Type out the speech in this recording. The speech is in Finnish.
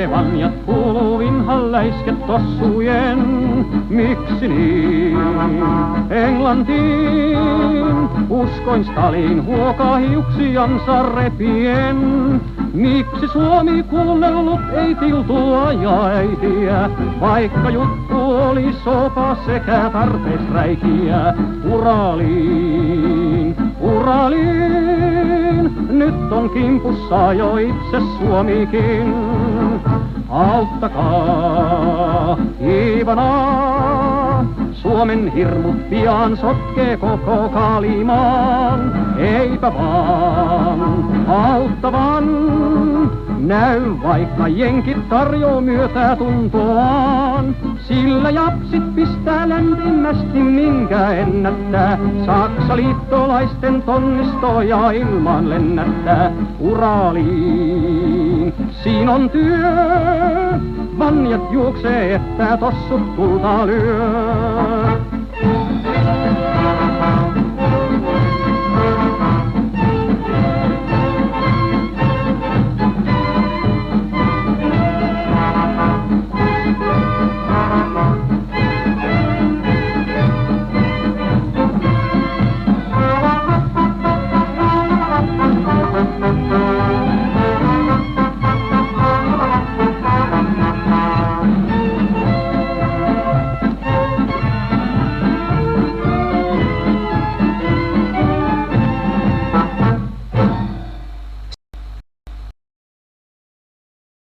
sotkee vanjat kuuluu vinhan läisket tossujen. Miksi niin? Englantiin uskoin Stalin huokaa hiuksiansa repien. Miksi Suomi kuunnellut ei tiltua ja äitiä, vaikka juttu oli sopa sekä tarpeisräikiä? Uraliin, Uraliin, nyt on kimpussa jo itse Suomikin. Auttakaa, Ivanaa, Suomen hirmut pian sotkee koko Kaalimaan. Eipä vaan auttavan, näy vaikka jenkit tarjoo myötää tuntoaan. Sillä japsit pistää lämpimästi minkä ennättää. Saksa liittolaisten tonnistoja ilman lennättää. Uraliin, siinä on työ, vanjat juoksee että tossut tulta lyö.